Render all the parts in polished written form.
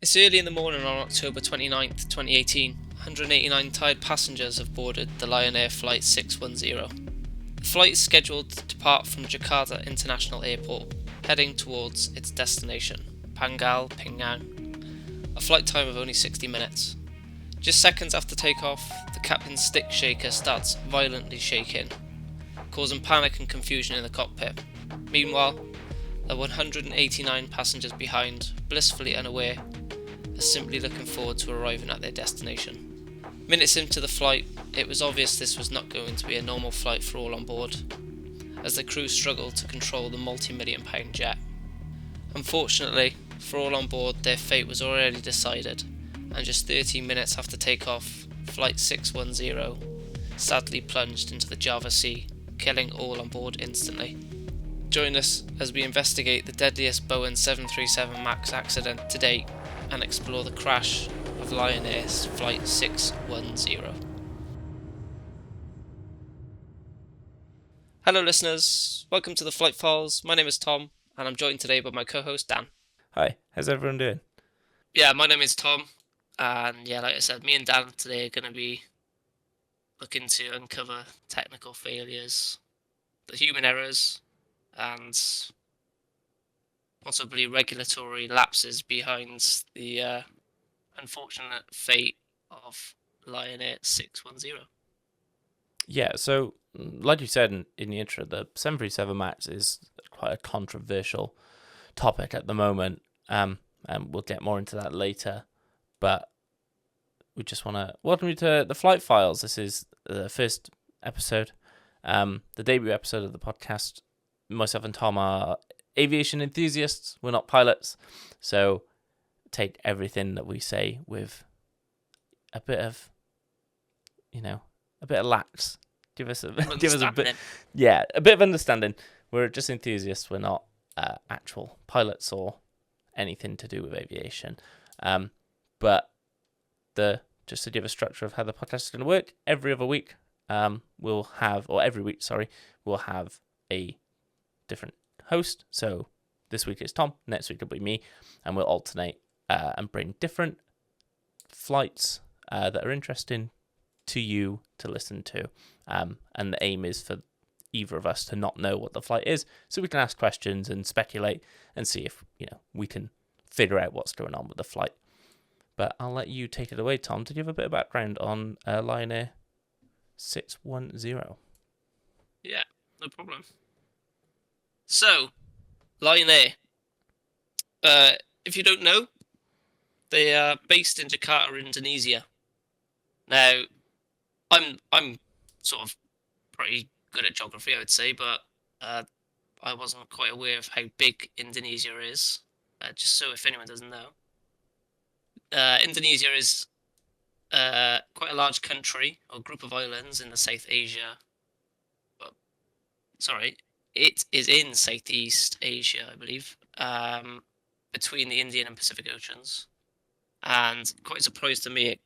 It's early in the morning on October 29th, 2018. 189 tired passengers have boarded the Lion Air Flight 610. The flight is scheduled to depart from Jakarta International Airport, heading towards its destination, Pangkal Pinang. A flight time of only 60 minutes. Just seconds after takeoff, the captain's stick shaker starts violently shaking, causing panic and confusion in the cockpit. Meanwhile, the 189 passengers behind, blissfully unaware, are simply looking forward to arriving at their destination. Minutes into the flight, it was obvious this was not going to be a normal flight for all on board, as the crew struggled to control the multi-million-pound jet. Unfortunately, for all on board, their fate was already decided, and just 13 minutes after takeoff, Flight 610 sadly plunged into the Java Sea, killing all on board instantly. Join us as we investigate the deadliest Boeing 737 MAX accident to date and explore the crash of Lion Air's Flight 610. Hello listeners, welcome to the Flight Files. My name is Tom, and I'm joined today by my co-host Dan. Hi, how's everyone doing? Yeah, my name is Tom, and yeah, like I said, me and Dan today are going to be looking to uncover technical failures, the human errors, and possibly regulatory lapses behind the unfortunate fate of Lion Air 610. Yeah, so like you said in the intro, the 737 MAX is quite a controversial topic at the moment, and we'll get more into that later. But we just want to welcome you to the Flight Files. This is the first episode, the debut episode of the podcast. Myself and Tom are aviation enthusiasts. We're not pilots, so take everything that we say with a bit of, a bit of lax. Give us a bit, a bit of understanding. We're just enthusiasts. We're not actual pilots or anything to do with aviation. But just to give a structure of how the podcast is going to work, every week we'll have a different host. So this week it's Tom, next week it'll be me, and we'll alternate and bring different flights that are interesting to you to listen to. And the aim is for either of us to not know what the flight is, so we can ask questions and speculate and see if we can figure out what's going on with the flight. But I'll let you take it away, Tom, to give a bit of background on Lion Air 610. Yeah, no problem. So, Lion Air. If you don't know, they are based in Jakarta, Indonesia. Now, I'm sort of pretty good at geography, I would say, but I wasn't quite aware of how big Indonesia is. Just so if anyone doesn't know, Indonesia is quite a large country or group of islands in the South Asia. Well, sorry, it is in Southeast Asia, I believe, between the Indian and Pacific Oceans. And quite a surprise to me, it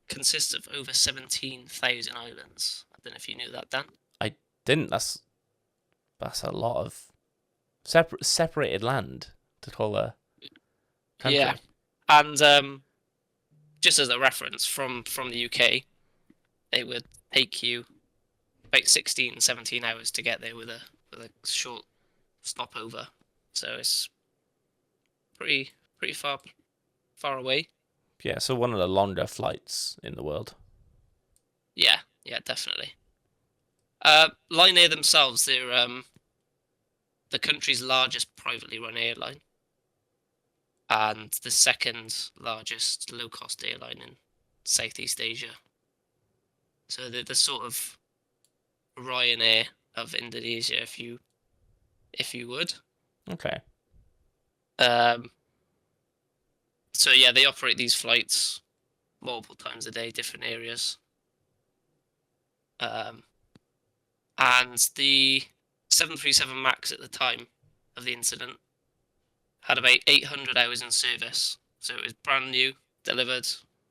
consists of over 17,000 islands. I don't know if you knew that, Dan. I didn't. That's a lot of separated land to call a country. Yeah, and just as a reference, from the UK, it would take you about 16, 17 hours to get there with a short stopover. So it's pretty far away. Yeah, so one of the longer flights in the world. Yeah, definitely. Lion Air themselves, they're the country's largest privately run airline, and the second largest low-cost airline in Southeast Asia. So they're the sort of Ryanair of Indonesia, if you would. Okay. So yeah, they operate these flights multiple times a day, different areas. And the 737 MAX at the time of the incident had about 800 hours in service. So it was brand new, delivered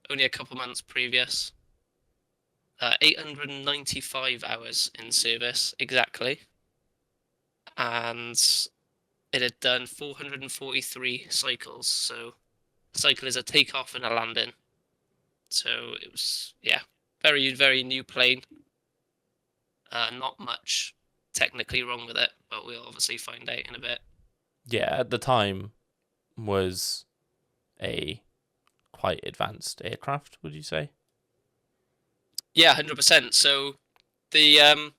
only a couple months previous. 895 hours in service, exactly. And it had done 443 cycles, so cycle is a takeoff and a landing. So it was, yeah, very, very new plane. Not much technically wrong with it, but we'll obviously find out in a bit. Yeah, at the time was a quite advanced aircraft, would you say? Yeah, 100%. So the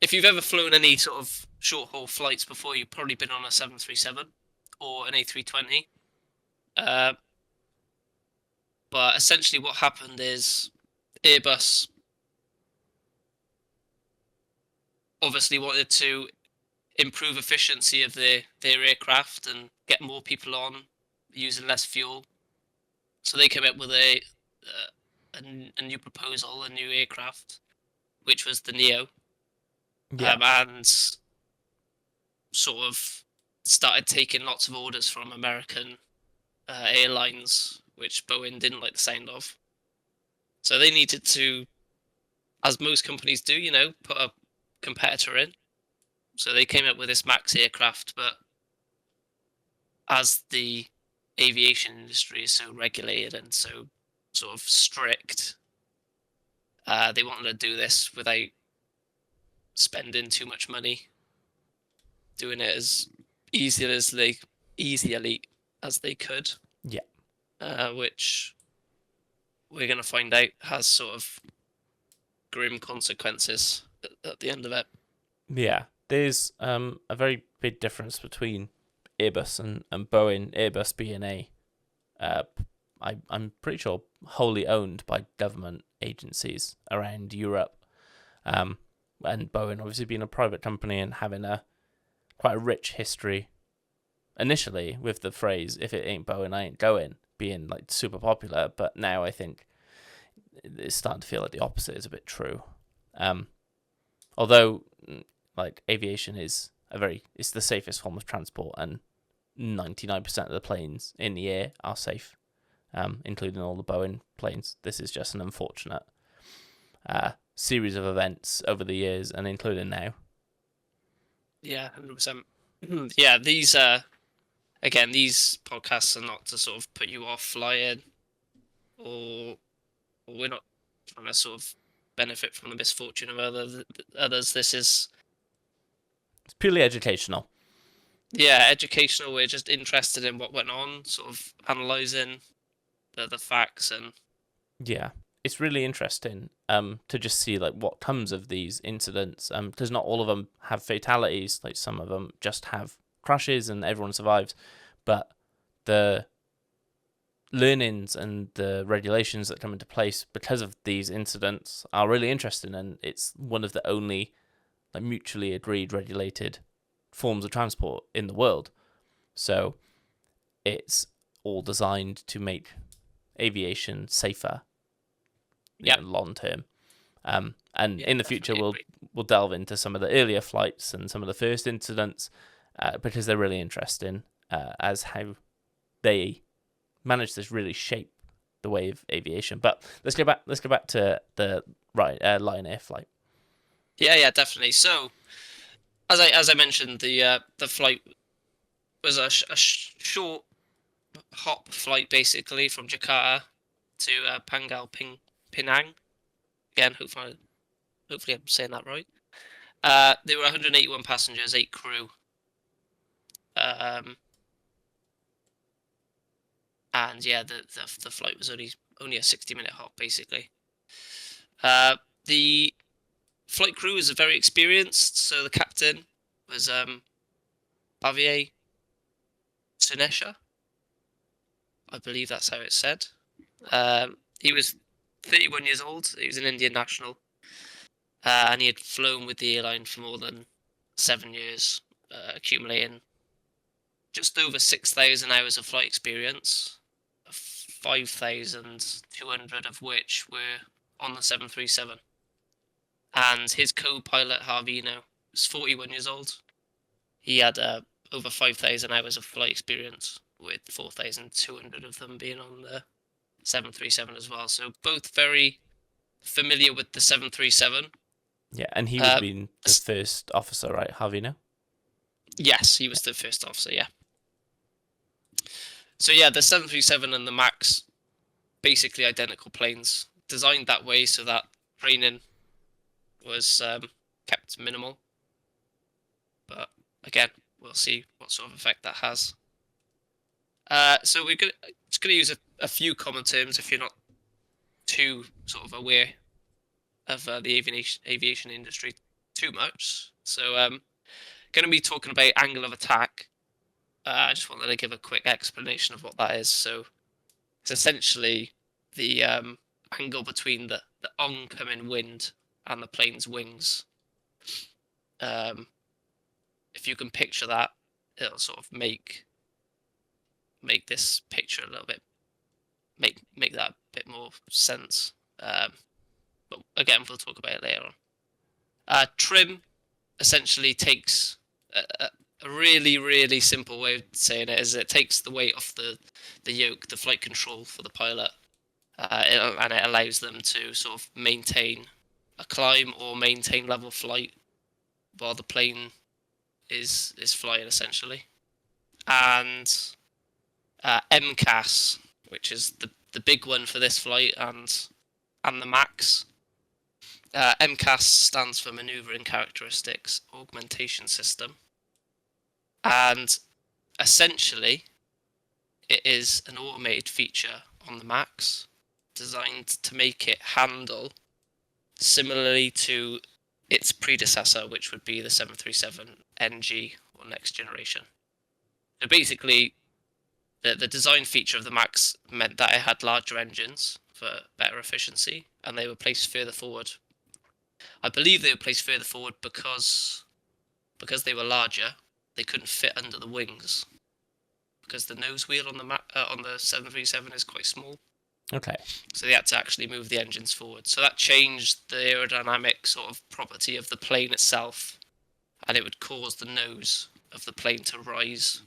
if you've ever flown any sort of short haul flights before, you've probably been on a 737 or an A320. But essentially, what happened is Airbus obviously wanted to improve efficiency of their aircraft and get more people on using less fuel. So they came up with a new proposal, a new aircraft, which was the Neo, Yeah. and sort of started taking lots of orders from American airlines, which Boeing didn't like the sound of. So they needed to, as most companies do, put a competitor in. So they came up with this MAX aircraft, but as the aviation industry is so regulated and so sort of strict, they wanted to do this without spending too much money, doing it as easily as they could. Yeah. Which we're going to find out has sort of grim consequences at the end of it. Yeah. There's a very big difference between Airbus and Boeing. Airbus being I'm pretty sure wholly owned by government agencies around Europe, and Boeing obviously being a private company and having quite a rich history. Initially, with the phrase "if it ain't Boeing, I ain't going," being like super popular, but now I think it's starting to feel like the opposite is a bit true. Although, like, aviation is it's the safest form of transport, and 99% of the planes in the air are safe, including all the Boeing planes. This is just an unfortunate series of events over the years, and including now. Yeah, 100%. Yeah, these again, these podcasts are not to sort of put you off flying, or we're not trying to sort of benefit from the misfortune of others. This is It's purely educational. Yeah, educational. We're just interested in what went on, sort of analysing the facts and Yeah, it's really interesting to just see like what comes of these incidents, because not all of them have fatalities. Like, some of them just have crashes and everyone survives, but the learnings and the regulations that come into place because of these incidents are really interesting, and it's one of the only like mutually agreed regulated forms of transport in the world. So it's all designed to make aviation safer, long term. And in the future, we'll delve into some of the earlier flights and some of the first incidents, because they're really interesting, as how they managed to really shape the way of aviation. But let's go back to the Lion Air flight. Yeah, definitely. So, as I mentioned, the flight was a short hop flight, basically, from Jakarta to Pangkal Pinang. Again, hopefully I'm saying that right. There were 181 passengers, 8 crew. And yeah, the flight was only a 60-minute hop, basically. The flight crew was very experienced, so the captain was Aviation. I believe that's how it's said. He was 31 years old. He was an Indian national, and he had flown with the airline for more than 7 years, accumulating just over 6,000 hours of flight experience, 5,200 of which were on the 737. And his co-pilot, Harvino, was 41 years old. He had over 5,000 hours of flight experience, with 4,200 of them being on the 737 as well. So both very familiar with the 737. Yeah, and he would have been the first officer, right, Harvino? Yes, he was the first officer, yeah. So yeah, the 737 and the MAX, basically identical planes, designed that way so that training was kept minimal. But again, we'll see what sort of effect that has. So we're just gonna use a few common terms if you're not too sort of aware of the aviation industry too much. So going to be talking about angle of attack. I just wanted to give a quick explanation of what that is. So it's essentially the angle between the oncoming wind and the plane's wings. If you can picture that, it'll sort of make this picture a little bit make that a bit more sense. But again, we'll talk about it later on. Trim essentially takes a really, really simple way of saying it is it takes the weight off the yoke, the flight control for the pilot, and it allows them to sort of maintain a climb or maintain level flight while the plane is flying essentially. And MCAS, which is the big one for this flight and the MAX. MCAS stands for Maneuvering Characteristics Augmentation System, and essentially it is an automated feature on the MAX designed to make it handle similarly to its predecessor, which would be the 737 NG or next generation. So basically, the design feature of the MAX meant that it had larger engines for better efficiency, and they were placed further forward. I believe they were placed further forward because they were larger, they couldn't fit under the wings because the nose wheel on the 737 is quite small. Okay. So they had to actually move the engines forward. So that changed the aerodynamic sort of property of the plane itself, and it would cause the nose of the plane to rise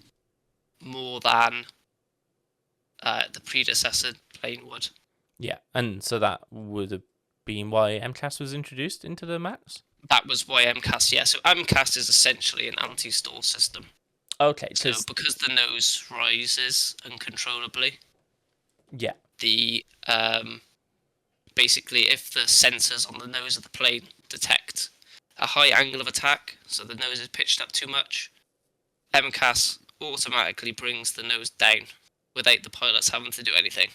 more than the predecessor plane would. Yeah, and so that would have been why MCAS was introduced into the MAX? That was why MCAS, yeah. So MCAS is essentially an anti-stall system. Okay, so because the nose rises uncontrollably, yeah, the basically if the sensors on the nose of the plane detect a high angle of attack, so the nose is pitched up too much, MCAS automatically brings the nose down without the pilots having to do anything.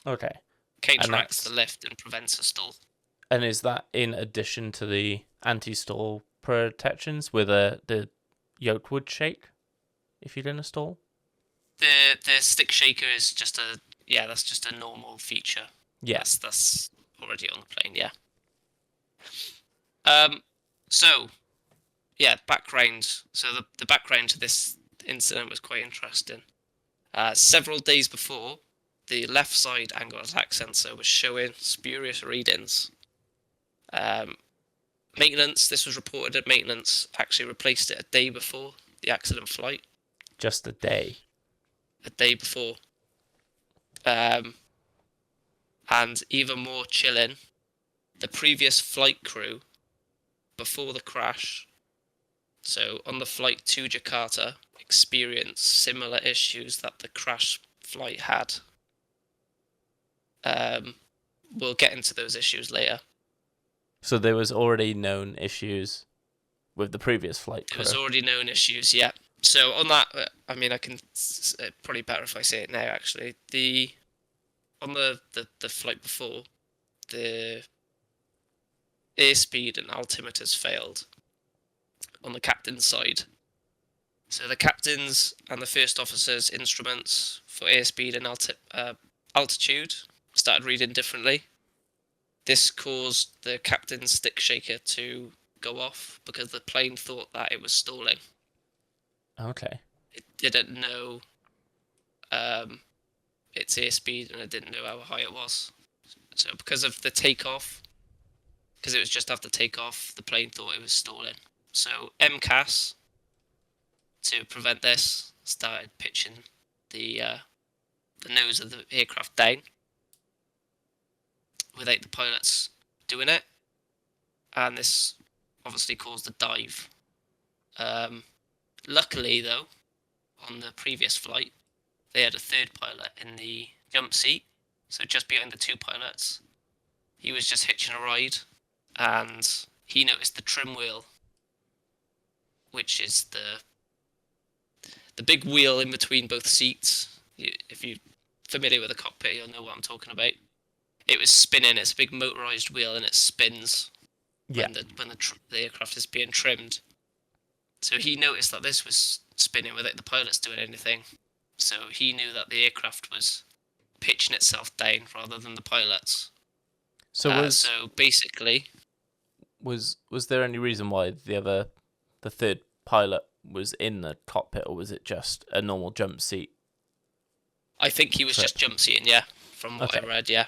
Okay. Counteracts the lift and prevents a stall. And is that in addition to the anti-stall protections where the yoke would shake if you're in a stall? The stick shaker is just that's just a normal feature. Yes, that's already on the plane. Yeah. So, yeah, background. So the background to this incident was quite interesting. Several days before, the left side angle of attack sensor was showing spurious readings. Maintenance. This was reported at maintenance. Actually, replaced it a day before the accident flight. Just a day. A day before. And even more chilling, the previous flight crew, before the crash, so on the flight to Jakarta, experienced similar issues that the crash flight had. We'll get into those issues later. So there was already known issues with the previous flight crew. There was already known issues, yeah. So on that, I mean, I can probably better if I say it now. Actually, on the flight before, the airspeed and altimeters failed on the captain's side. So the captain's and the first officer's instruments for airspeed and altitude started reading differently. This caused the captain's stick shaker to go off because the plane thought that it was stalling. Okay. It didn't know its airspeed and it didn't know how high it was. So because of the takeoff, because it was just after takeoff, the plane thought it was stalling. So MCAS, to prevent this, started pitching the nose of the aircraft down without the pilots doing it, and this obviously caused a dive. Luckily, though, on the previous flight, they had a third pilot in the jump seat, so just behind the two pilots. He was just hitching a ride, and he noticed the trim wheel, which is the big wheel in between both seats. If you're familiar with a cockpit, you'll know what I'm talking about. It was spinning. It's a big motorized wheel, and it spins Yeah. when the aircraft is being trimmed. So he noticed that this was spinning without the pilots doing anything. So he knew that the aircraft was pitching itself down rather than the pilots. So so basically, was there any reason why the third pilot was in the cockpit, or was it just a normal jump seat? I think he was just jump seating, yeah, from what I read, yeah.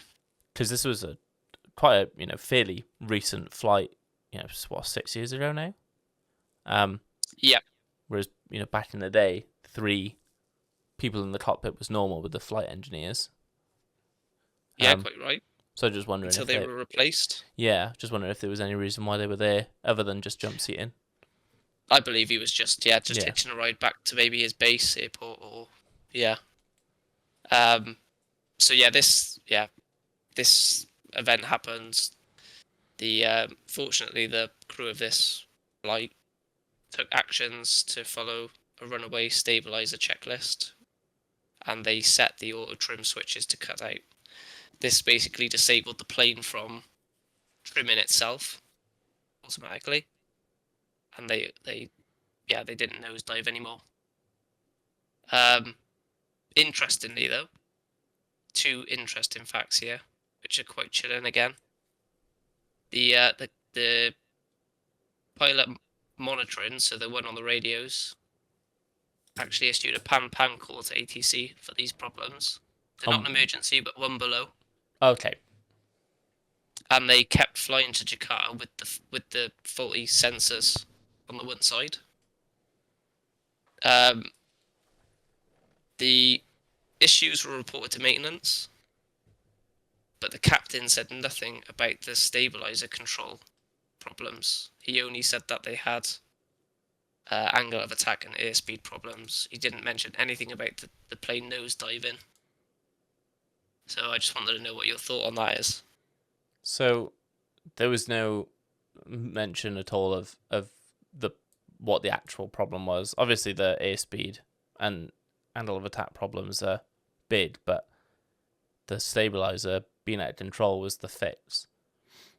Because this was quite a fairly recent flight, 6 years ago now. Yeah. Whereas back in the day, 3 people in the cockpit was normal with the flight engineers. Yeah, quite right. So just wondering until they were replaced. Yeah, just wondering if there was any reason why they were there other than just jump seating. I believe he was just hitching a ride back to maybe his base airport or So this event happens. Fortunately, the crew of this flight took actions to follow a runaway stabilizer checklist, and they set the auto trim switches to cut out. This basically disabled the plane from trimming itself automatically, and they didn't nosedive anymore. Interestingly, though, 2 interesting facts here, which are quite chilling again. The pilot monitoring, so the one on the radios, actually issued a pan call to ATC for these problems. They're not an emergency, but one below. Okay. And they kept flying to Jakarta with the faulty sensors on the one side. The issues were reported to maintenance, but the captain said nothing about the stabilizer control problems. He only said that they had angle of attack and airspeed problems. He didn't mention anything about the plane nose diving. So I just wanted to know what your thought on that is. So there was no mention at all of what the actual problem was. Obviously, the airspeed and angle of attack problems are big, but the stabilizer being out of control was the fix.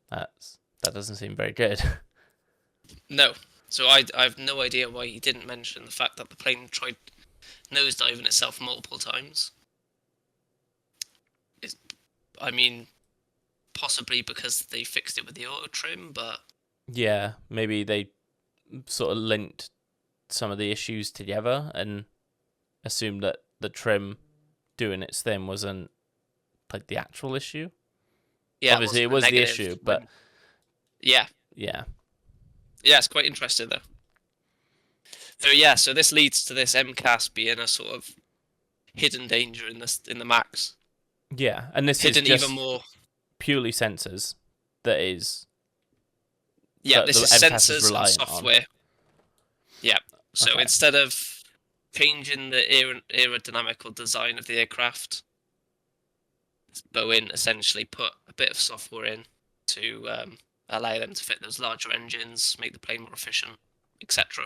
That doesn't seem very good. No. So I have no idea why he didn't mention the fact that the plane tried nosediving itself multiple times. I mean, possibly because they fixed it with the auto trim, but yeah, maybe they sort of linked some of the issues together and assumed that the trim doing its thing wasn't like the actual issue. Yeah, obviously it was the issue, but yeah, it's quite interesting though. So this leads to this MCAS being a sort of hidden danger in the MAX. Yeah, and this hidden is just even more purely sensors. That is. Yeah, this is sensors and software. On. Yeah. So instead of changing the aerodynamical design of the aircraft, Boeing essentially put a bit of software in to allow them to fit those larger engines, make the plane more efficient, etc.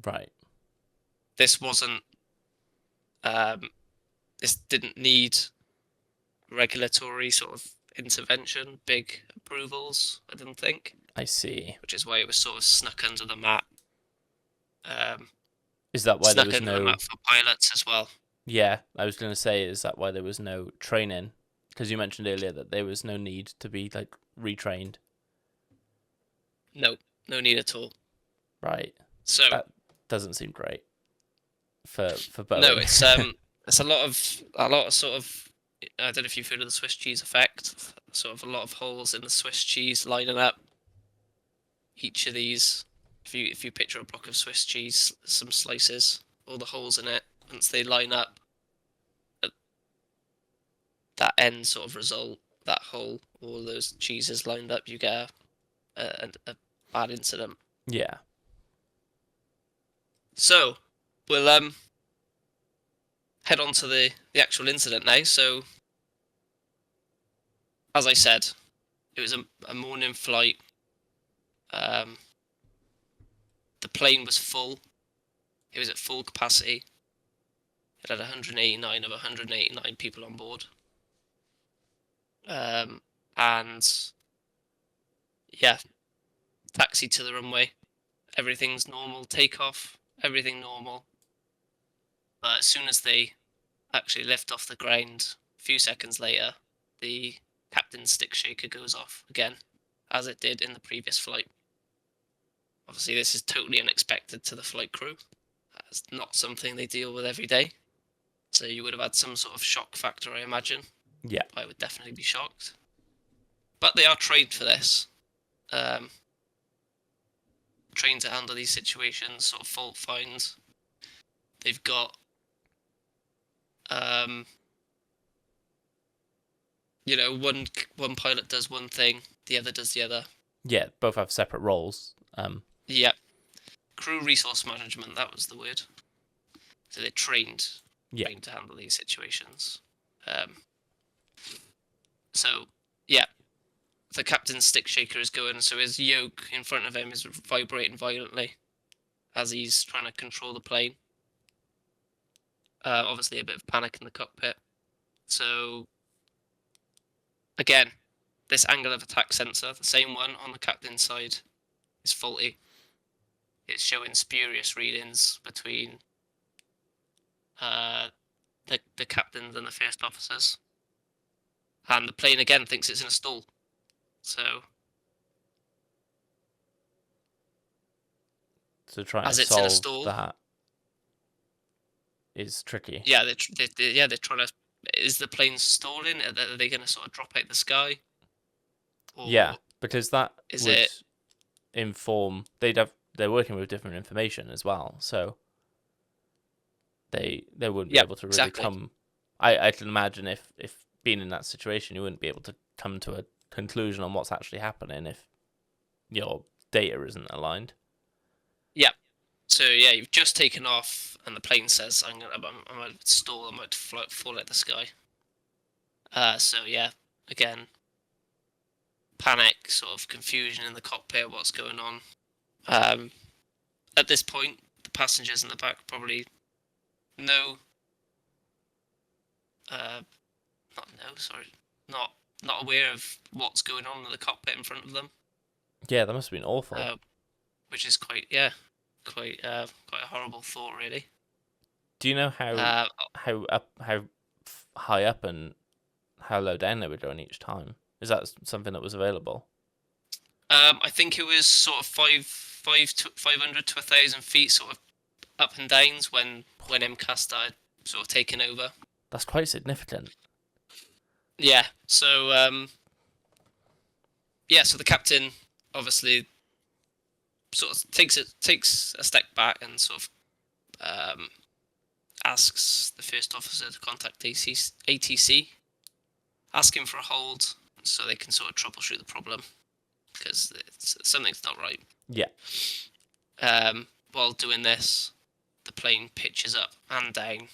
Right. This wasn't. This didn't need regulatory sort of intervention, big approvals, I didn't think. I see. Which is why it was sort of snuck under the mat. Is that why there was no... the mat for pilots as well? Yeah, I was going to say, is that why there was no training? Because you mentioned earlier that there was no need to be, like, retrained. No need at all. Right. So that doesn't seem great for Boeing. No, it's a lot of sort of, I don't know if you've heard of the Swiss cheese effect. Sort of a lot of holes in the Swiss cheese lining up. Each of these, if you picture a block of Swiss cheese, some slices, all the holes in it, once they line up, that end sort of result, that hole, all those cheeses lined up, you get a bad incident. Yeah. So, we'll head on to the actual incident now. So, as I said, it was a morning flight. The plane was full. It was at full capacity. It had 189 of 189 people on board. And yeah, taxi to the runway. Everything's normal. Takeoff. Everything normal. But as soon as they actually lift off the ground, a few seconds later, the captain's stick shaker goes off again, as it did in the previous flight. Obviously, this is totally unexpected to the flight crew. It's not something they deal with every day. So you would have had some sort of shock factor, I imagine. Yeah. I would definitely be shocked. But they are trained for this. Trained to handle these situations, sort of fault finds. They've got, one pilot does one thing, the other does the other. Yeah, both have separate roles. Yeah. Crew resource management, that was the word. So they're trained to handle these situations. So, yeah. The captain's stick shaker is going, so his yoke in front of him is vibrating violently as he's trying to control the plane. Obviously, a bit of panic in the cockpit. So, again, this angle of attack sensor, the same one on the captain's side, is faulty. It's showing spurious readings between the captains and the first officers. And the plane again thinks it's in a stall. So trying to solve that is tricky. Yeah, they're trying to. Is the plane stalling? Are they going to sort of drop out the sky? Or yeah, because that would inform. They're working with different information as well, so they wouldn't be able to really come. I can imagine if being in that situation, you wouldn't be able to come to a conclusion on what's actually happening if your data isn't aligned. Yeah. So yeah, you've just taken off, and the plane says, "I might stall. I might fall out the sky." So yeah, again, panic, sort of confusion in the cockpit. What's going on? At this point, the passengers in the back probably know. Not aware of what's going on in the cockpit in front of them. Yeah, that must have been awful. Which is quite a horrible thought, really. Do you know how high up and how low down they were going each time? Is that something that was available? I think it was sort of 500 to 1,000 feet, sort of up and downs when MCAS started sort of taking over. That's quite significant. Yeah. So so the captain obviously sort of takes a step back and sort of asks the first officer to contact ATC, ask him for a hold so they can sort of troubleshoot the problem because something's not right. Yeah. While doing this, the plane pitches up and down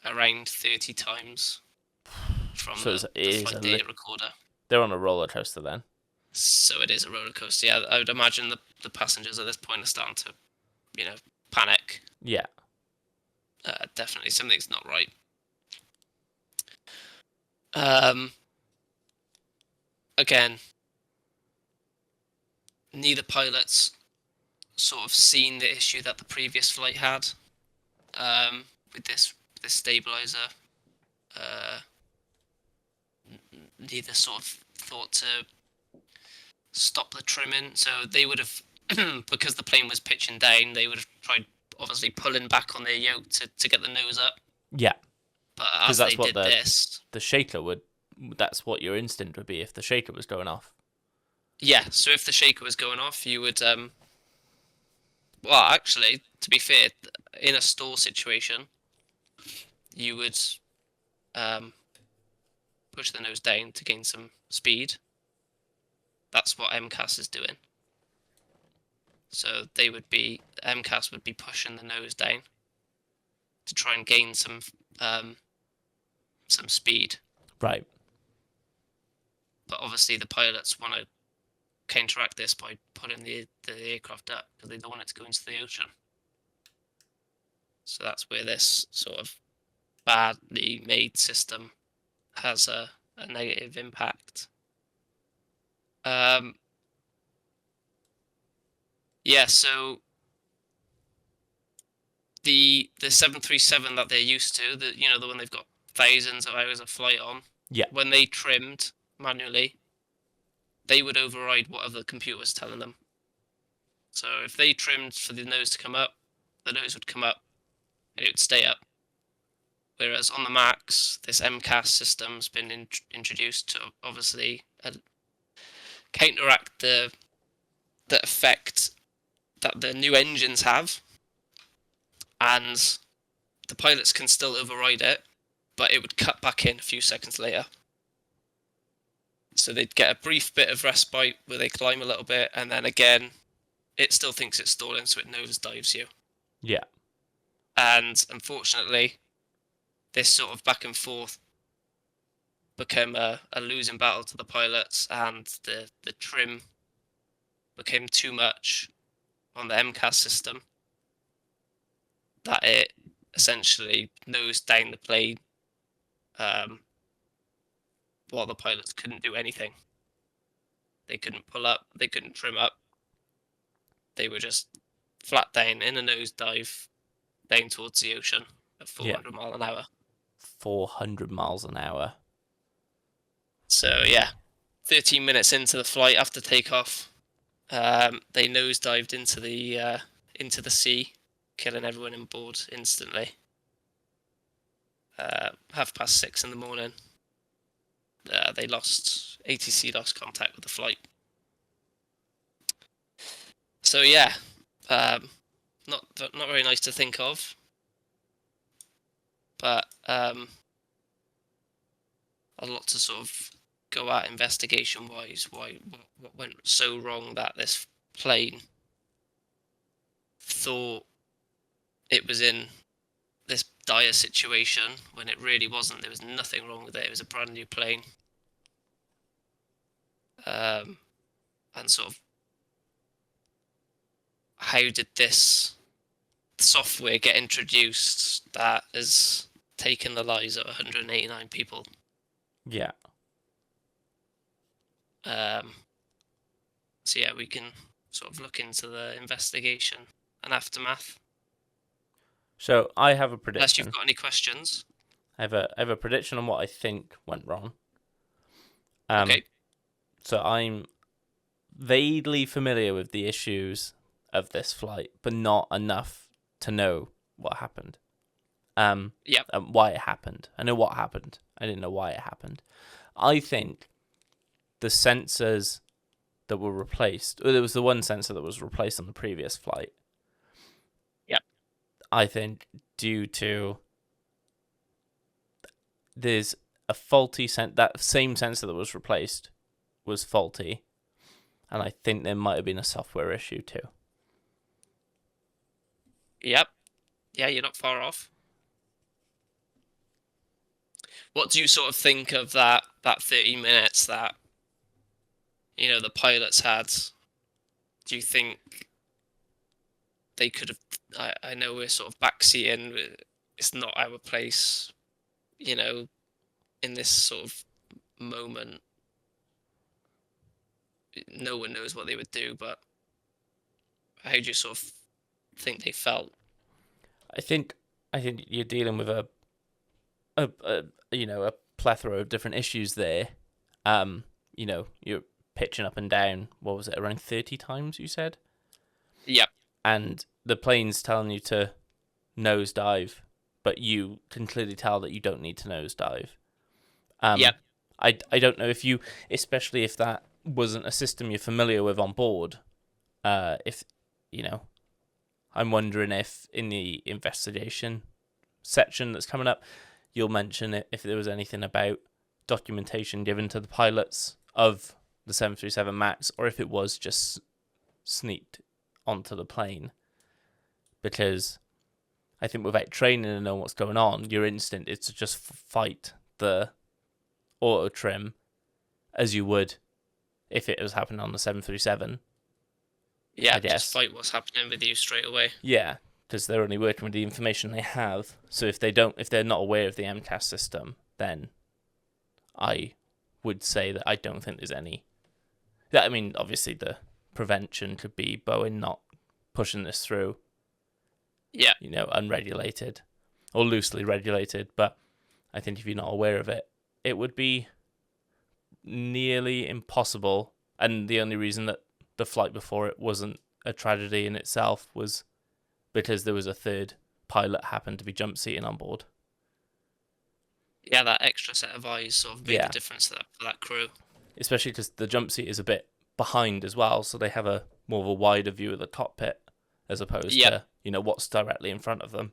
around 30 times from the flight data recorder. They're on a roller coaster then. So it is a roller coaster. Yeah, I would imagine the passengers at this point are starting to, panic. Yeah. Definitely something's not right. Again, neither pilot's sort of seen the issue that the previous flight had with this stabilizer. Neither sort of thought to stop the trimming, so they would have, because the plane was pitching down, they would have tried obviously pulling back on their yoke to get the nose up. Yeah. But as they did this, the shaker would. That's what your instinct would be if the shaker was going off. Yeah. So if the shaker was going off, you would. Well, actually, to be fair, in a stall situation, you would push the nose down to gain some speed. That's what MCAS is doing. So MCAS would be pushing the nose down to try and gain some some speed. Right. But obviously the pilots want to counteract this by putting the aircraft up because they don't want it to go into the ocean. So that's where this sort of badly made system has a negative impact. Yeah, so the 737 that they're used to, the one they've got thousands of hours of flight on, Yeah. when they trimmed manually, they would override whatever the computer was telling them. So if they trimmed for the nose to come up, the nose would come up and it would stay up. Whereas on the Max, this MCAS system's been introduced to obviously counteract the effect that the new engines have, and the pilots can still override it, but it would cut back in a few seconds later. So they'd get a brief bit of respite where they climb a little bit, and then again, it still thinks it's stalling, so it nosedives you. Yeah. And unfortunately, this sort of back and forth became a losing battle to the pilots, and the trim became too much on the MCAS system that it essentially nosed down the plane while the pilots couldn't do anything. They couldn't pull up, they couldn't trim up. They were just flat down in a nosedive down towards the ocean at 400 miles an hour. 400 miles an hour. So yeah, 13 minutes into the flight after takeoff, they nosedived into the sea, killing everyone on board instantly. 6:30 in the morning. ATC lost contact with the flight. So yeah, not very nice to think of, but a lot to sort of go at investigation wise. What went so wrong that this plane thought it was in this dire situation when it really wasn't. There was nothing wrong with it. It was a brand new plane. And sort of how did this software get introduced that has taken the lives of 189 people? Yeah. So yeah, we can sort of look into the investigation and aftermath. So I have a prediction. Unless you've got any questions. I have a prediction on what I think went wrong. Okay. So I'm vaguely familiar with the issues of this flight, but not enough to know what happened. Yeah. Why it happened. I know what happened. I didn't know why it happened. I think the sensors that were replaced, or there was the one sensor that was replaced on the previous flight. Yeah. I think due to there's a faulty that same sensor that was replaced was faulty, and I think there might have been a software issue too. Yep. Yeah, you're not far off. What do you sort of think of that 30 minutes that, the pilots had? Do you think they could have... I know we're sort of backseating, it's not our place, in this sort of moment. No one knows what they would do, but how do you sort of think they felt? I think you're dealing with a plethora of different issues there. You're pitching up and down. What was it, around 30 times you said? Yep. And the plane's telling you to nosedive, but you can clearly tell that you don't need to nosedive. Yep. I don't know if you, especially if that wasn't a system you're familiar with on board, I'm wondering if in the investigation section that's coming up, you'll mention it if there was anything about documentation given to the pilots of the 737 MAX, or if it was just sneaked onto the plane. Because I think without training and knowing what's going on, your instinct is to just fight the auto trim as you would if it was happening on the 737. Yeah, I guess. just fight what's happening with you straight away. Yeah, because they're only working with the information they have. So if they're not aware of the MCAS system, then I would say that I don't think there's any. I mean, obviously the prevention could be Boeing not pushing this through. Yeah. Unregulated or loosely regulated. But I think if you're not aware of it, it would be nearly impossible. And the only reason that the flight before it wasn't a tragedy in itself was because there was a third pilot happened to be jump seating on board. Yeah, that extra set of eyes sort of made the difference for that crew. Especially because the jump seat is a bit behind as well, so they have a more of a wider view of the cockpit as opposed to what's directly in front of them.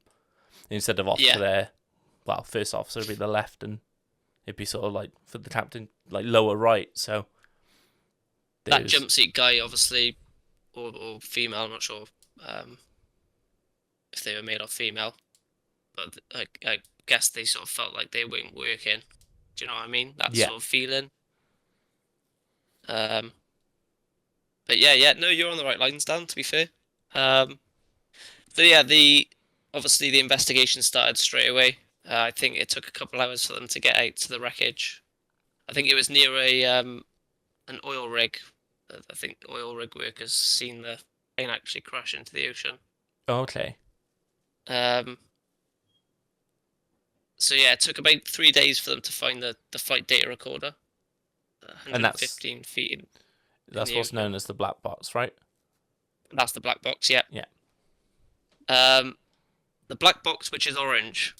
Instead of off to their, first officer would be the left, and it'd be sort of like for the captain like lower right. So that jump seat guy, obviously, or female, I'm not sure if they were male or female, but I guess they sort of felt like they weren't working. Do you know what I mean? That sort of feeling. But no, you're on the right lines, Dan, to be fair. Obviously the investigation started straight away. I think it took a couple hours for them to get out to the wreckage. I think it was near an oil rig. I think oil rig workers seen the plane actually crash into the ocean. Okay. So yeah, it took about 3 days for them to find the flight data recorder. 115 feet in. That's what's known as the black box, right? That's the black box, yeah. Yeah. The black box, which is orange.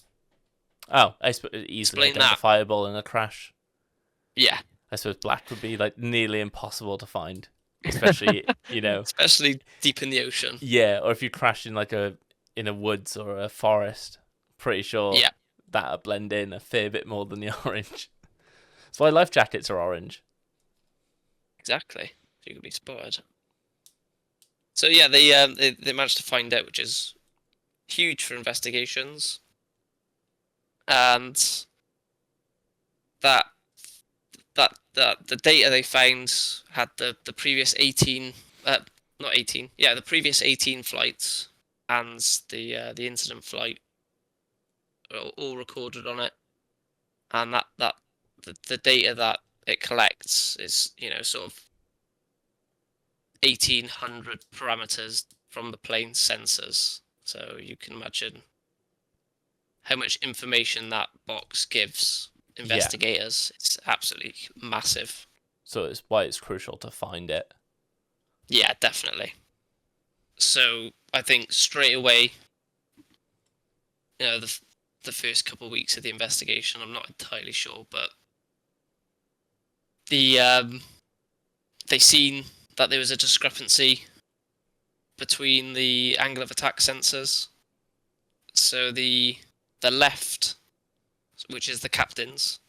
Oh, I suppose easily identifiable in a crash. Yeah. I suppose black would be like nearly impossible to find, especially especially deep in the ocean. Yeah, or if you crash in in a woods or a forest, pretty sure that'll blend in a fair bit more than the orange. That's why life jackets are orange. Exactly. You could be spotted. So yeah, they managed to find out, which is huge for investigations, and that the data they found had the previous 18, the previous 18 flights and the incident flight are all recorded on it, and the data that it collects is sort of 1,800 parameters from the plane's sensors. So you can imagine how much information that box gives investigators. Yeah. It's absolutely massive. So it's why it's crucial to find it. Yeah, definitely. So I think straight away, the first couple of weeks of the investigation, I'm not entirely sure, but they seen that there was a discrepancy between the angle of attack sensors. So the left, which is the captain's,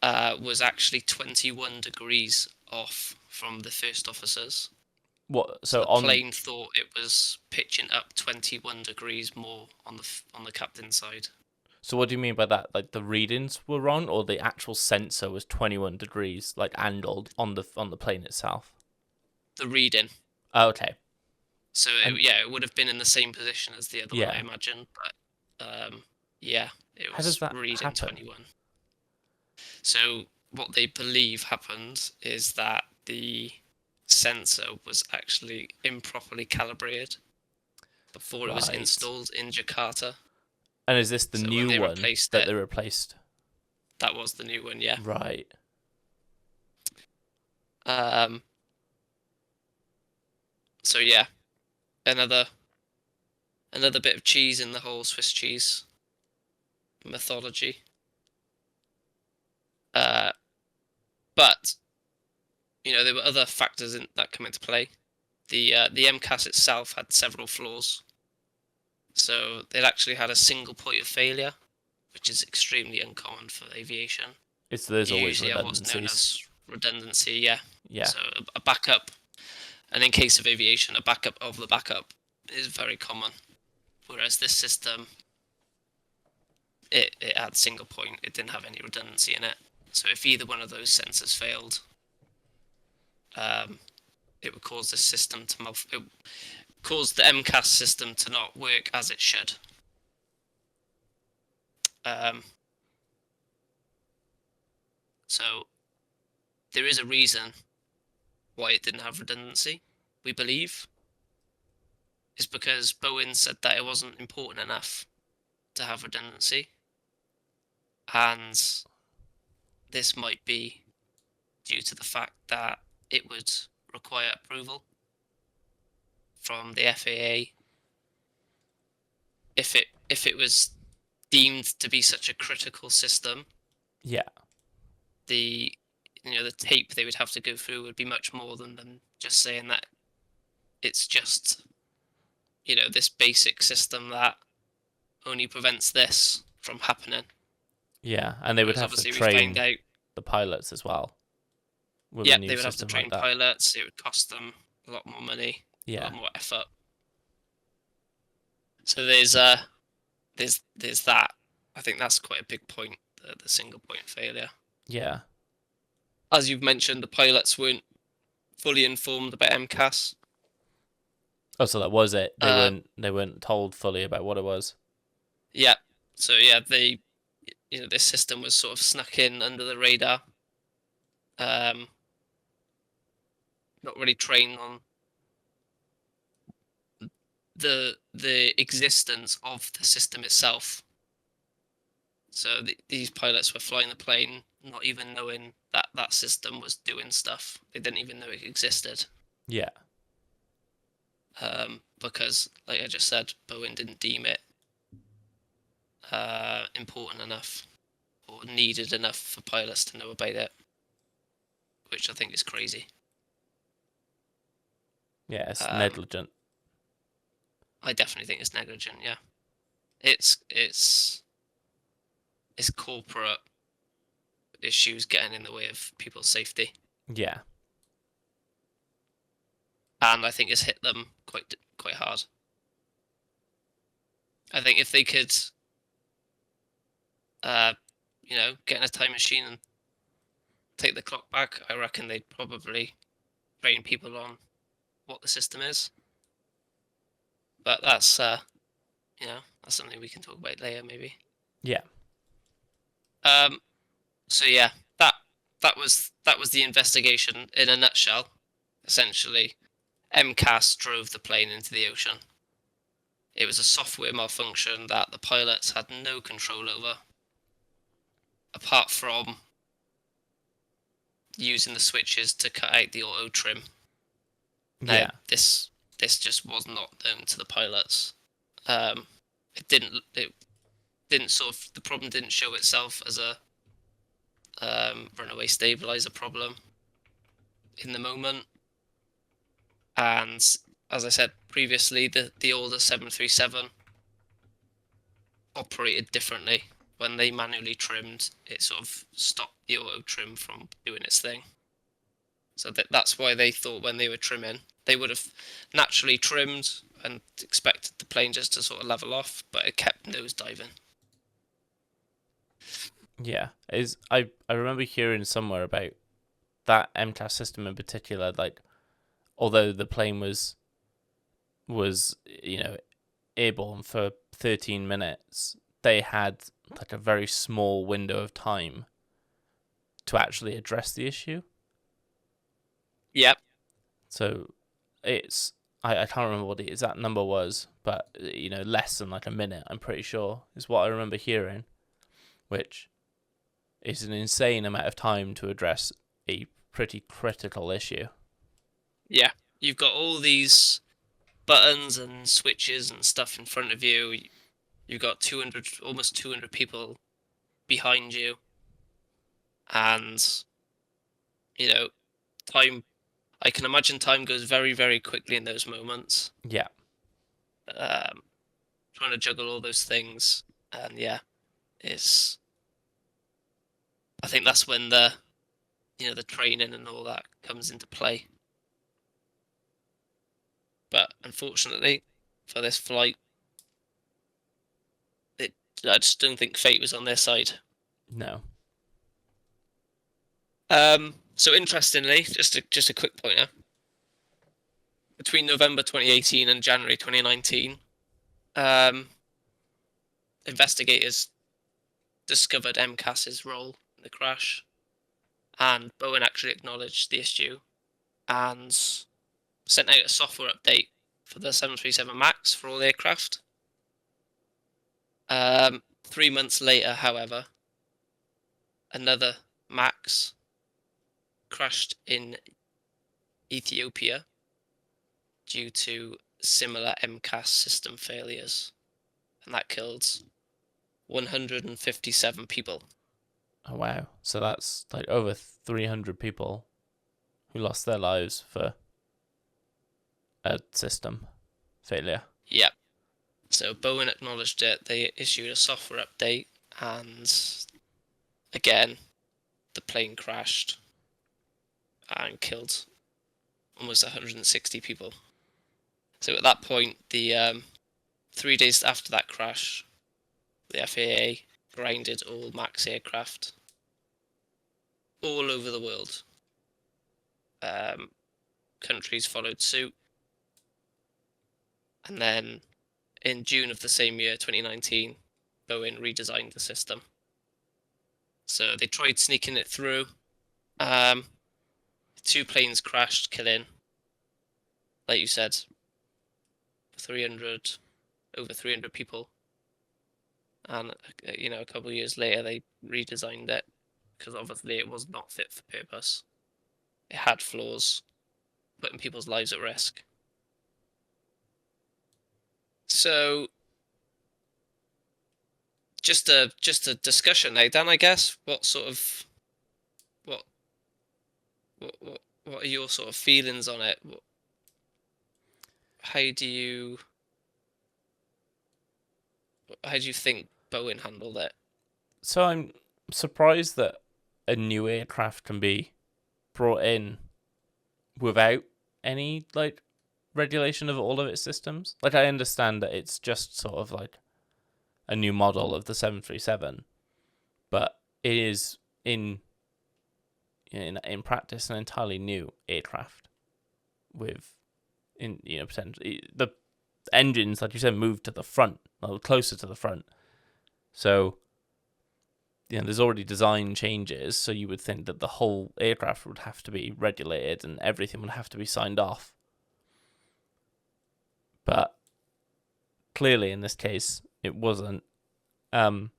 was actually 21 degrees off from the first officer's. What? So the plane thought it was pitching up 21 degrees more on the captain's side. So what do you mean by that? Like the readings were wrong, or the actual sensor was 21 degrees, like angled on the plane itself? The reading. Oh, okay. So it would have been in the same position as the other one, I imagine. But it was reading 21. So what they believe happened is that the sensor was actually improperly calibrated before it was installed in Jakarta. And is this the new one that they replaced? That was the new one, yeah. Right. So yeah, another bit of cheese in the whole Swiss cheese mythology. But there were other factors that come into play. The MCAS itself had several flaws. So they'd actually had a single point of failure, which is extremely uncommon for aviation. There's always redundancies. What's known as redundancy, yeah. Yeah. So a backup, and in case of aviation, a backup of the backup is very common whereas this system, it had single point. It didn't have any redundancy in it. So if either one of those sensors failed, it would cause the system to it cause the MCAS system to not work as it should. So there is a reason why it didn't have redundancy, we believe, is because Boeing said that it wasn't important enough to have redundancy, and this might be due to the fact that it would require approval from the FAA if it was deemed to be such a critical system. Yeah. The tape they would have to go through would be much more than them just saying that it's just this basic system that only prevents this from happening. Yeah, and they would have to train the pilots as well. Yeah, they would have to train pilots. It would cost them a lot more money, a lot more effort. So there's that. I think that's quite a big point, the single point failure. Yeah. As you've mentioned, the pilots weren't fully informed about MCAS. Oh, so that was it. They weren't told fully about what it was. Yeah. So yeah, this system was sort of snuck in under the radar. Not really trained on the existence of the system itself. So these pilots were flying the plane, not even knowing that system was doing stuff. They didn't even know it existed. Yeah. Because, like I just said, Boeing didn't deem it important enough or needed enough for pilots to know about it, which I think is crazy. Yeah, it's negligent. I definitely think it's negligent. Yeah, it's corporate issues getting in the way of people's safety. Yeah. And I think it's hit them quite hard. I think if they could, get in a time machine and take the clock back, I reckon they'd probably train people on what the system is. But that's that's something we can talk about later, maybe. Yeah. So yeah, that was the investigation in a nutshell. Essentially, MCAS drove the plane into the ocean. It was a software malfunction that the pilots had no control over, apart from using the switches to cut out the auto trim. Now, this just was not known to the pilots. It didn't sort of, the problem didn't show itself as a runaway stabilizer problem in the moment. And as I said previously, the older 737 operated differently. When they manually trimmed, it sort of stopped the auto trim from doing its thing. So that's why they thought when they were trimming, they would have naturally trimmed and expected the plane just to sort of level off, but it kept nosediving. Yeah, I remember hearing somewhere about that MCAS system in particular. Like, although the plane was airborne for 13 minutes, they had like a very small window of time to actually address the issue. Yep. So it's I can't remember what the exact number was, but less than like a minute, I'm pretty sure, is what I remember hearing, which is an insane amount of time to address a pretty critical issue. Yeah, you've got all these buttons and switches and stuff in front of you. You've got almost 200 people behind you, and time. I can imagine time goes very, very quickly in those moments. Yeah. Trying to juggle all those things, and yeah, I think that's when the training and all that comes into play. But unfortunately, for this flight, I just don't think fate was on their side. No. So interestingly, just a quick pointer. Between November 2018 and January 2019, investigators discovered MCAS's role in the crash, and Boeing actually acknowledged the issue and sent out a software update for the 737 MAX for all aircraft. 3 months later, however, another MAX crashed in Ethiopia due to similar MCAS system failures, and that killed 157 people. Oh, wow. So that's like over 300 people who lost their lives for a system failure. Yep. So Boeing acknowledged it. They issued a software update, and again, the plane crashed and killed almost 160 people. So at that point, the 3 days after that crash, the FAA grounded all MAX aircraft all over the world. Countries followed suit, and then in June of the same year, 2019, Boeing redesigned the system. So they tried sneaking it through. 2 planes crashed, killing, like you said, over 300 people. And a couple of years later, they redesigned it because obviously it was not fit for purpose. It had flaws, putting people's lives at risk. So, just a discussion, Dan. I guess what are your sort of feelings on it? How do you think Boeing handled it? So I'm surprised that a new aircraft can be brought in without any like regulation of all of its systems. Like, I understand that it's just sort of like a new model of the 737, but it is in practice an entirely new aircraft with potentially the engines, like you said, moved to the front, or closer to the front. So there's already design changes, so you would think that the whole aircraft would have to be regulated and everything would have to be signed off. But clearly in this case, it wasn't. But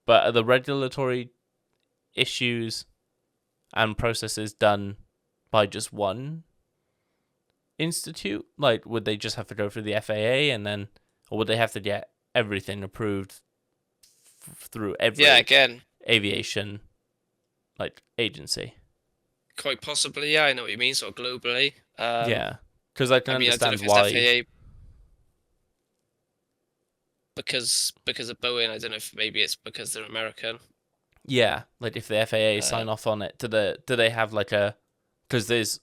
are the regulatory issues and processes done by just one institute? Like, would they just have to go through the FAA or would they have to get everything approved through every aviation agency? Quite possibly, yeah. I know what you mean. Sort of globally. Yeah, because I can understand I don't know if why. It's FAA because of Boeing. I don't know if maybe it's because they're American. Yeah, like if the FAA sign off on it, do they have like a? Because there's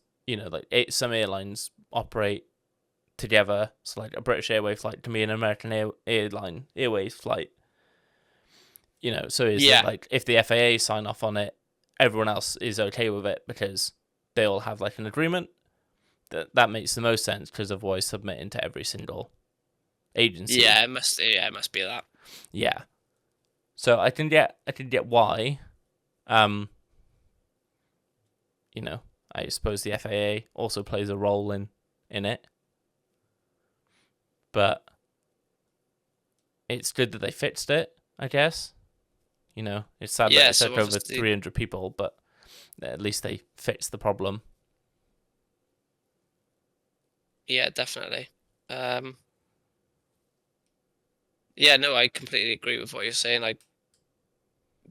some airlines operate together. So like a British Airways flight can be an American Airways flight. So is it like if the FAA sign off on it, everyone else is okay with it because they all have like an agreement? That makes the most sense because otherwise submitting to every single agency. Yeah, it must be that. Yeah. So I can get why. I suppose the FAA also plays a role in it. But it's good that they fixed it, I guess. It's sad that it took over 300 people, but at least they fixed the problem. Yeah, definitely. Yeah, no, I completely agree with what you're saying.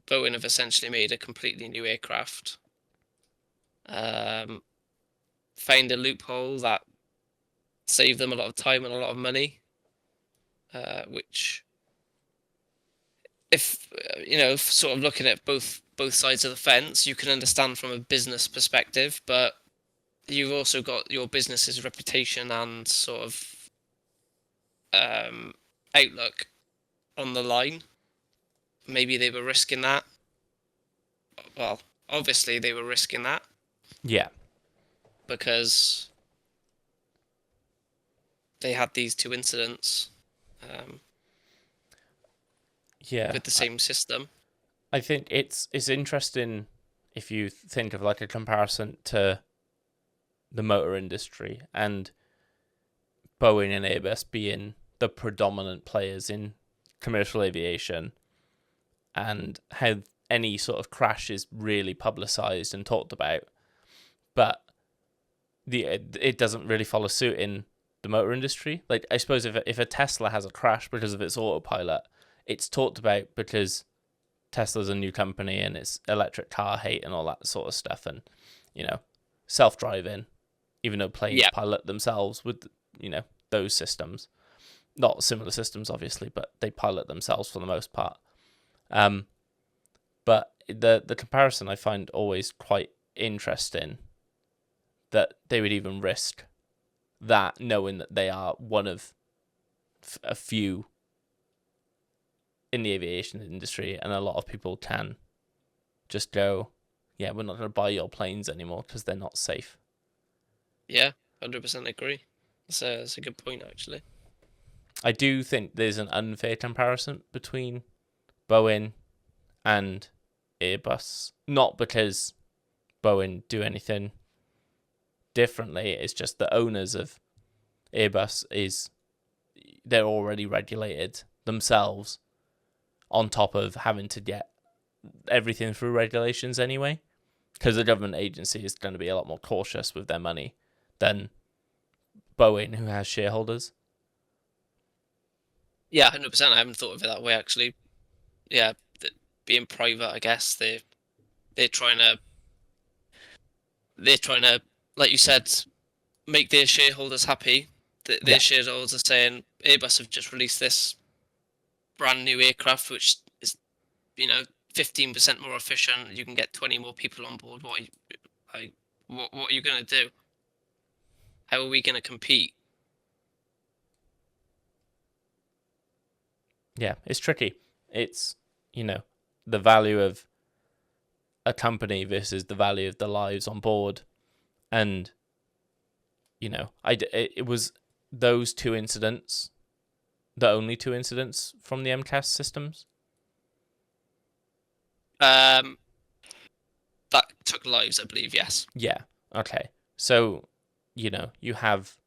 Boeing have essentially made a completely new aircraft. Found a loophole that saved them a lot of time and a lot of money. Which, if sort of looking at both sides of the fence, you can understand from a business perspective, but you've also got your business's reputation and sort of outlook on the line. Maybe they were risking that. Well, obviously they were risking that Yeah. because they had these two incidents Yeah. with the same system. I think it's interesting if you think of like a comparison to the motor industry and Boeing and Airbus being the predominant players in commercial aviation, and how any sort of crash is really publicized and talked about, but it doesn't really follow suit in the motor industry. Like, I suppose if a Tesla has a crash because of its autopilot, it's talked about because Tesla's a new company and it's electric car hate and all that sort of stuff, and self-driving, even though planes pilot themselves with those systems, not similar systems obviously, but they pilot themselves for the most part. But the comparison I find always quite interesting, that they would even risk that, knowing that they are one of a few in the aviation industry, and a lot of people can just go, yeah, we're not going to buy your planes anymore because they're not safe. Yeah, 100% agree. That's a good point, actually. I do think there's an unfair comparison between Boeing and Airbus, not because Boeing do anything differently. It's just the owners of Airbus they're already regulated themselves, on top of having to get everything through regulations anyway, because the government agency is going to be a lot more cautious with their money than Boeing, who has shareholders. Yeah, 100%. I haven't thought of it that way, actually. Yeah, being private, I guess they're trying to like you said, make their shareholders happy. Their shareholders are saying Airbus have just released this brand new aircraft, which is 15% more efficient. You can get 20 more people on board. What are you going to do? How are we going to compete? Yeah, it's tricky. It's, the value of a company versus the value of the lives on board. And, it was those two incidents, the only two incidents from the MCAS systems. That took lives, I believe, yes. Yeah, okay. So, you have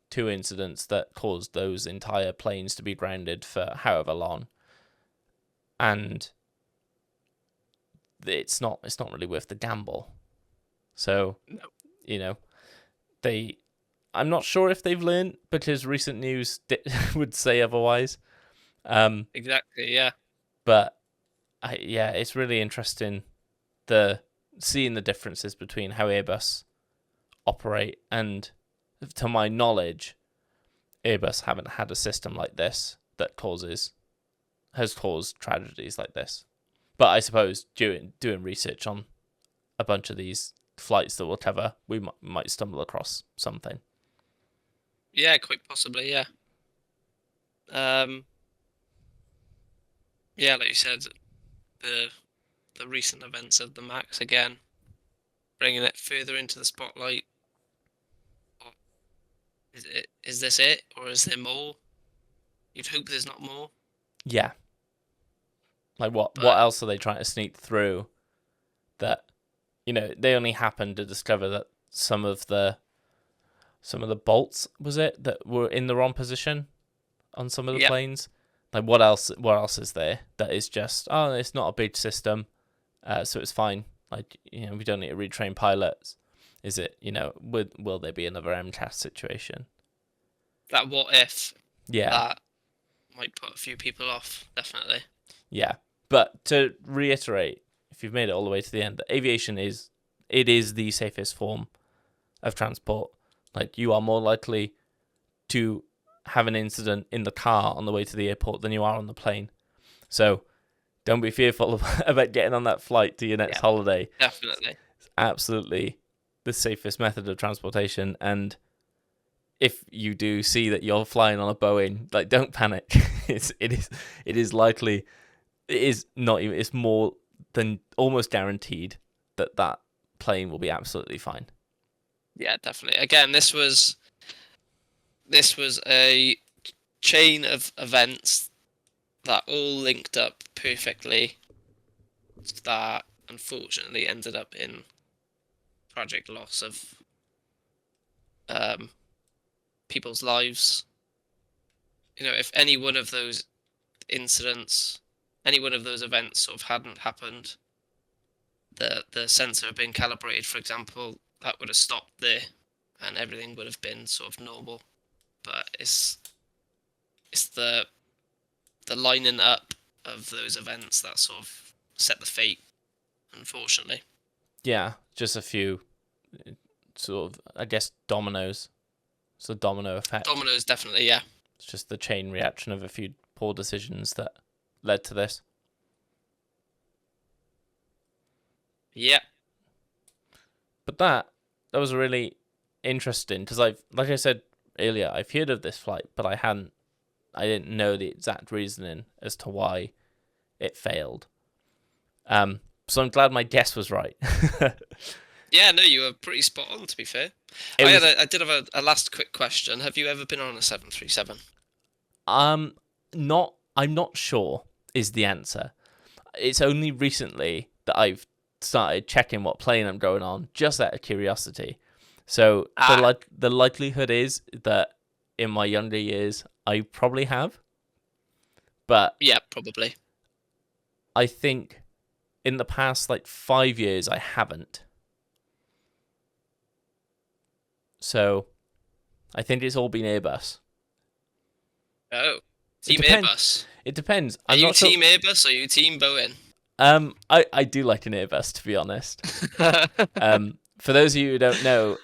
two incidents that caused those entire planes to be grounded for however long. And it's not really worth the gamble. So, no. I'm not sure if they've learned, because recent news would say otherwise. Exactly, yeah. But it's really interesting seeing the differences between how Airbus operate, and to my knowledge, Airbus haven't had a system like this that has caused tragedies like this. But I suppose doing research on a bunch of these flights that we'll cover, we might stumble across something. Yeah, quite possibly, yeah. Yeah, like you said, the recent events of the MAX again, bringing it further into the spotlight. Is this it, or is there more? You'd hope there's not more. Yeah. Like what else are they trying to sneak through that they only happened to discover that some of the bolts, was it, that were in the wrong position on some of the planes? Like what else is there that is just, it's not a big system, so it's fine. Like, we don't need to retrain pilots. Is it, will there be another MCAS situation? That what if? Yeah. That might put a few people off, definitely. Yeah. But to reiterate, if you've made it all the way to the end, aviation is the safest form of transport. Like, you are more likely to have an incident in the car on the way to the airport than you are on the plane. So don't be fearful about getting on that flight to your next holiday. Definitely. It's absolutely the safest method of transportation, and if you do see that you're flying on a Boeing, like, don't panic. It is likely, it is not even, it's more than almost guaranteed that plane will be absolutely fine. Yeah, definitely. Again, this was a chain of events that all linked up perfectly, that unfortunately ended up in tragic loss of people's lives. You know, if any one of those incidents, any one of those events sort of hadn't happened, the sensor had been calibrated, for example, that would have stopped there, and everything would have been sort of normal. But it's the lining up of those events that sort of set the fate, unfortunately. Yeah, just a few sort of, I guess, dominoes. It's a domino effect. Dominoes, definitely, yeah. It's just the chain reaction of a few poor decisions that led to this. Yeah. But that was really interesting, because like I said earlier, I've heard of this flight, but I didn't know the exact reasoning as to why it failed. So I'm glad my guess was right. Yeah, no, you were pretty spot on, to be fair. I did have a last quick question. Have you ever been on a 737? I'm not sure is the answer. It's only recently that I've started checking what plane I'm going on, just out of curiosity. So the likelihood is that in my younger years I probably have, but yeah, probably. I think in the past 5 years I haven't. So I think it's all been Airbus. Oh, Team Airbus. It depends. Are you Team Airbus or are you Team Boeing? I do like an Airbus, to be honest. For those of you who don't know,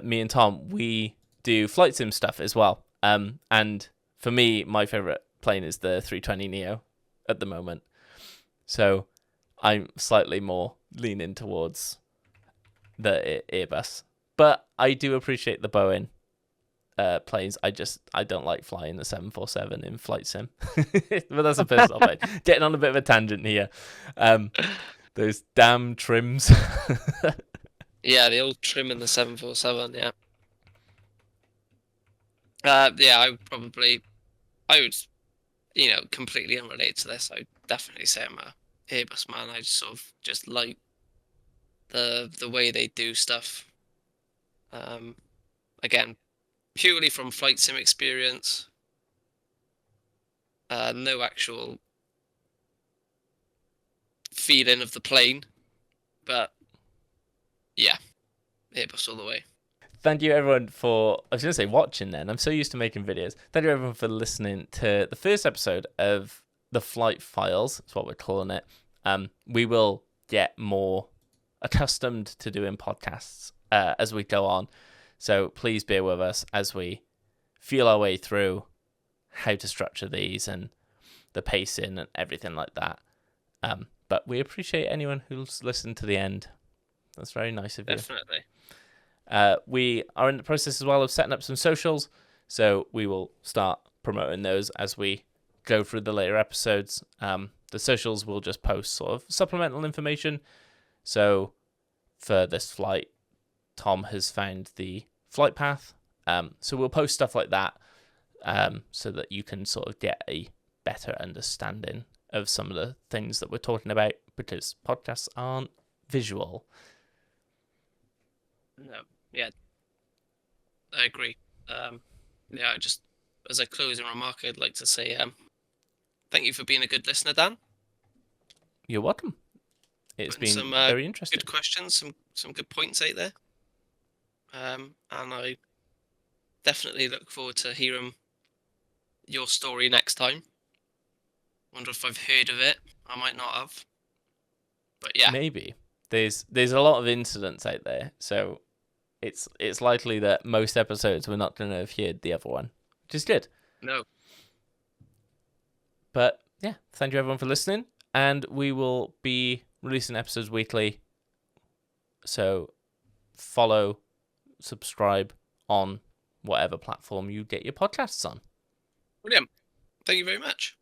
me and Tom, we do flight sim stuff as well. And for me, my favorite plane is the 320neo at the moment. So I'm slightly more leaning towards the Airbus. But I do appreciate the Boeing planes. I don't like flying the 747 in flight sim. But that's a personal opinion. Getting on a bit of a tangent here. Those damn trims. Yeah, the old trim in the 747, yeah. Yeah, I would, completely unrelated to this, I would definitely say I'm a Airbus man. I just like the way they do stuff. Again, purely from flight sim experience. No actual feeling of the plane, but yeah, Airbus all the way. Thank you everyone for, I was going to say watching then, I'm so used to making videos. Thank you everyone for listening to the first episode of the Flight Files, that's what we're calling it. We will get more accustomed to doing podcasts as we go on. So please bear with us as we feel our way through how to structure these and the pacing and everything like that. But we appreciate anyone who's listened to the end. That's very nice of you. Definitely. We are in the process as well of setting up some socials, so we will start promoting those as we go through the later episodes. The socials will just post sort of supplemental information. So for this flight, Tom has found the flight path. So we'll post stuff like that so that you can sort of get a better understanding of some of the things that we're talking about, because podcasts aren't visual. No, yeah, I agree. Yeah, just as a closing remark, I'd like to say thank you for being a good listener, Dan. You're welcome. It's been some, very interesting. Good questions, some good points out there. And I definitely look forward to hearing your story next time. Wonder if I've heard of it. I might not have. But yeah. Maybe. There's a lot of incidents out there, so it's likely that most episodes we're not going to have heard the other one, which is good. No. But yeah, thank you everyone for listening, and we will be releasing episodes weekly. So follow, subscribe on whatever platform you get your podcasts on. Brilliant. Thank you very much.